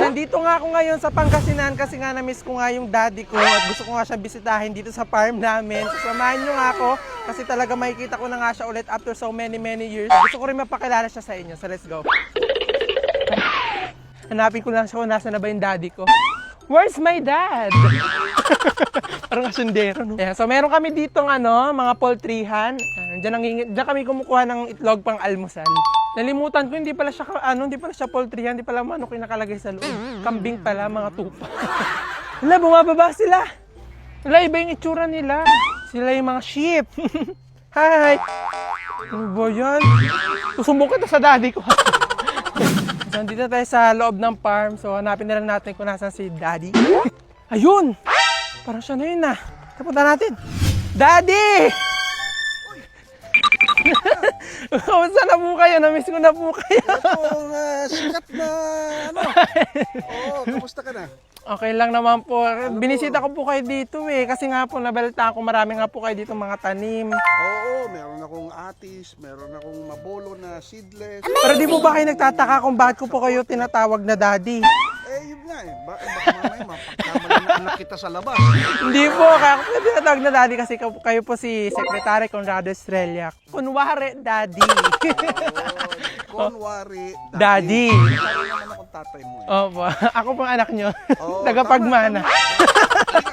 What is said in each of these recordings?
nandito nga ako ngayon sa Pangasinan kasi nga na-miss ko nga yung daddy ko at gusto ko nga siya bisitahin dito sa farm namin. So samahan nyo nga ako kasi talaga makikita ko na nga siya ulit after so many years. Gusto ko rin mapakilala siya sa inyo. So let's go. Hanapin ko lang siya kung nasa na ba yung daddy ko. Where's my dad? Parang asundero, no? Yeah, so meron kami dito mga poultryhan. Diyan kami kumukuha ng itlog pang almusal. Nalimutan ko, hindi pala siya poultryhan, hindi pala manok yung nakalagay sa loob. Kambing pala, mga tupa. Hala, bumababa sila. Hala, iba yung itsura nila. Sila yung mga sheep. Hi! Ano ba yan? Susumbong kita sa daddy ko. So, nandito tayo sa loob ng farm. So, hanapin na lang natin kung nasan si daddy. Ayun! Parang siya na yun na. Tapunta natin. Daddy! Kamusta na po kayo? Namiss ko na po kayo. Itong sikat na kamusta ka na? Okay lang naman po. Binisita ko po kayo dito kasi nga po nabalita ko marami nga po kayo dito mga tanim. Oo, meron akong atis, meron akong mabolo na seedless. Pero di po ba kayo nagtataka kung bakit ko po kayo tinatawag na daddy? Yun nga baka mamaya mapagkamali na anak kita sa labas. Hindi po, kaya ko po tinatawag na daddy kasi kayo po si Secretary Conrado Estrella. Kunwari, daddy. Kunwari, Daddy. Sabi naman akong tatay mo. Opo, ako pong anak nyo. Oo, Tagapagmana.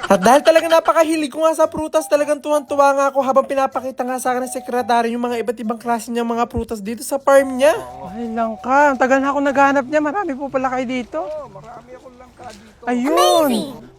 At dahil talaga napakahilig ko nga sa prutas, talagang tuwang-tuwa nga ako habang pinapakita nga sa akin ng sekretary yung mga iba't ibang klase niya mga prutas dito sa farm niya. Ay lang ka, ang tagal na ako naghahanap niya, marami po pala kayo dito. Marami akong langka dito. Ayun,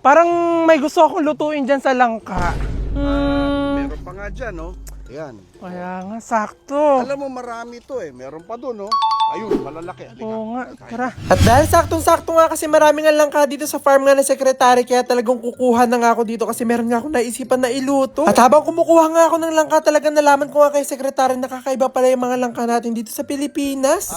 parang may gusto akong lutuin dyan sa langka. Meron pa nga dyan, no? Ayan. Kaya nga, sakto. Alam mo, marami to meron pa doon, no? Ayun, malalaki. Halika. Oo nga, tara. At dahil saktong-sakto nga kasi marami nga langka dito sa farm nga ng sekretary, kaya talagang kukuha na nga ako dito kasi meron nga ako naisipan na iluto. At habang kumukuha nga ako ng langka, talagang nalaman ko nga kay sekretary na kakaiba pala yung mga langka natin dito sa Pilipinas.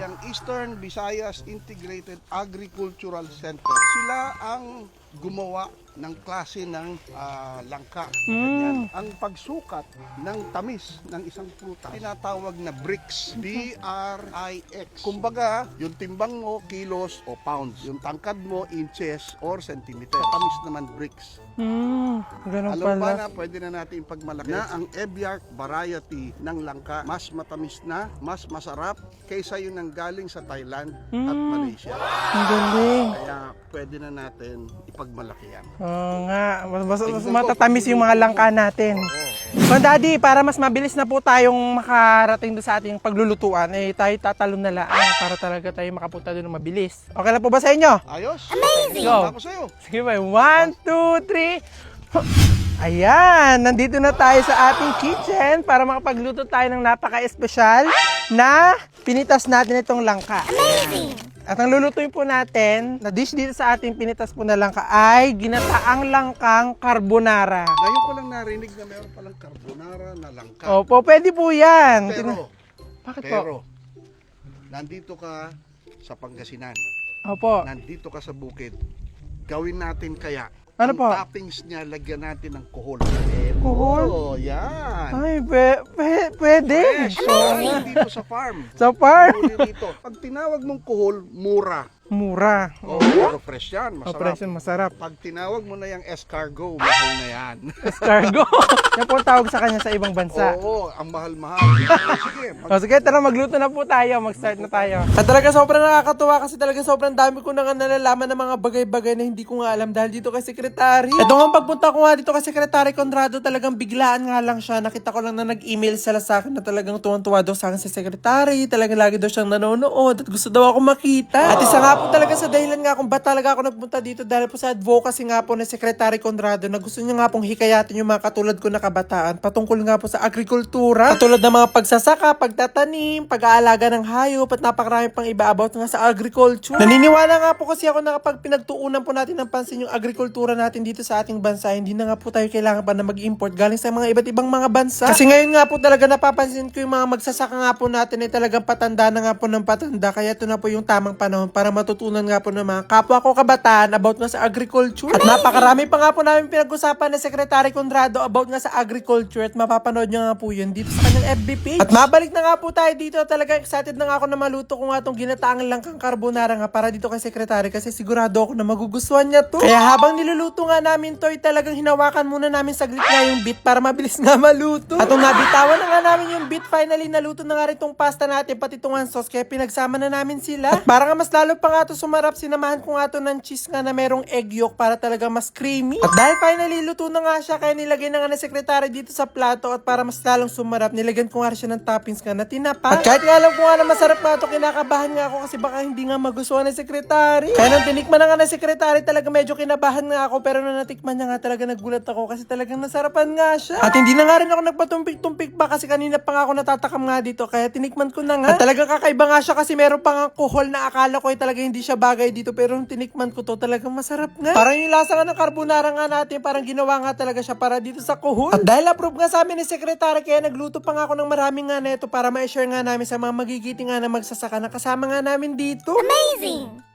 Yung Eastern Visayas Integrated Agricultural Center. Sila ang gumawa ng klase ng langka. Ganyan. Ang pagsukat ng tamis ng isang prutas tinatawag na brix. B-R-I-X. Kumbaga, yung timbang mo, kilos o pounds. Yung tangkad mo, inches or centimeter. Tamis naman brix. Ganun Alam ba pala. na pwede na natin pagmalaki na ang Eviarc variety ng langka mas matamis na, mas masarap kaysa yung nanggaling sa Thailand at Malaysia. Ang galing. Kaya pwede na natin ipagmalaki yan. Oo nga, mas matatamis yung mga langka natin. So daddy, para mas mabilis na po tayong makarating doon sa ating paglulutuan, tayo tatalon na lang para talaga tayo makapunta doon mabilis. Okay lang po ba sa inyo? Ayos? Go. Go! Ako sa'yo. Sige ba, 1, 2, 3. Ayan, nandito na tayo sa ating kitchen para makapagluto tayo ng napaka-espesyal na pinitas natin itong langka. Amazing! At ang lulutuin po natin, na dish dito sa ating pinitas po na langka ay ginataang langkang carbonara. Ngayon ko lang narinig na meron palang carbonara na langka. Opo, pwede po yan. Bakit po? Pero, nandito ka sa Pangasinan. Opo. Nandito ka sa bukid. Gawin natin kaya. Ano po? Ang toppings niya, lagyan natin ng kuhol. Kuhol? Oh, yan. Ay, pwede. Fresh. Dito sa farm. Sa farm. Huli dito. Pag tinawag mong kuhol, mura. Mura. Pero fresh yan, masarap. Operation masarap. Pag tinawag mo na yung escargot, mahal na yan. Escargot. Yan po ang tawag sa kanya sa ibang bansa. Oo, ang mahal-mahal. Sige, Sige, tara magluto na po tayo. Mag-start na tayo. At talaga sobrang nakakatuwa kasi talaga sobrang dami ko na nga nalalaman ng mga bagay-bagay na hindi ko nga alam dahil dito kay Sekretary. Ito nga pagpunta ko nga dito kay Sekretary Conrado, talagang biglaan nga lang siya. Nakita ko lang na nag-email sila sa akin na talagang tuwang-tuwa daw sa akin si Sekretary. Talagang lagi daw siyang nanonood at gusto daw ako makita. At isa nga po talaga sa dahilan nga kung ba't talaga ako nagpunta dito dahil po sa advocacy nga po ng Secretary Conrado na gusto niya nga pong hikayatin yung mga katulad ko na kabataan patungkol nga po sa agrikultura. Katulad ng mga pagsasaka, pagtatanim, pag-aalaga ng hayop at napakarami pang iba about nga sa agriculture. Naniniwala nga po kasi ako na kapag pinagtuunan po natin ng pansin yung agrikultura natin dito sa ating bansa, hindi na nga po tayo kailangan pa na mag-import galing sa mga iba't ibang mga bansa. Kasi ngayon nga po talaga napapansin ko yung mga magsasaka nga po natin ay talagang patanda na nga po ng patanda. Kaya ito na po yung tamang panahon para matutunan matutunan nga po ng mga kapwa ko kabataan about nga sa agriculture. At napakarami pa nga po namin pinag-usapan na Secretary Conrado about nga sa agriculture at mapapanood nyo nga po yun dito sa kanyang FB page. At mabalik na nga po tayo dito. Talaga excited na nga ako na maluto ko nga itong ginataang langkang carbonara nga para dito kay Secretary kasi sigurado ako na magugustuhan niya to. Kaya habang niluluto nga namin to, talagang hinawakan muna namin saglit nga yung bit para mabilis nga maluto. At nung nabitawan na nga namin yung bit, finally naluto na nga rin tong pasta natin pati itong sauce kaya pinagsama na namin sila. At para nga mas lalo pa nga to sumarap, sinamahan ko nga to ng cheese nga na merong egg yolk para talaga mas creamy. At dahil finally luto na nga siya, kaya nilagay na nga na Secretary dito sa plato at para mas lalong sumarap, nilagyan ko nga siya ng toppings nga na tinapa. At kahit nga alam ko nga na masarap nga to, kinakabahan nga ako kasi baka hindi nga magustuhan ng Secretary. Kaya nung tinikman na nga ng Secretary, talaga medyo kinabahan nga ako, pero nung natikman niya nga talaga nagulat ako kasi talagang nasarapan nga siya. At hindi na nga rin ako nagpatumpik-tumpik pa kasi kanina pa nga ako natatakam nga dito kaya tinikman ko na nga. At talagang kakaiba nga siya kasi meron pa nga kuhol na akala ko ay talaga hindi siya bagay dito, pero nung tinikman ko to talagang masarap nga. Parang yung lasa nga ng carbonara nga natin, parang ginawa nga talaga siya para dito sa kuhol. At dahil approve nga sa amin ni Secretary, kaya nagluto pa nga ako ng maraming nga neto para ma-share nga namin sa mga magigiting nga na magsasaka na kasama nga namin dito. Amazing!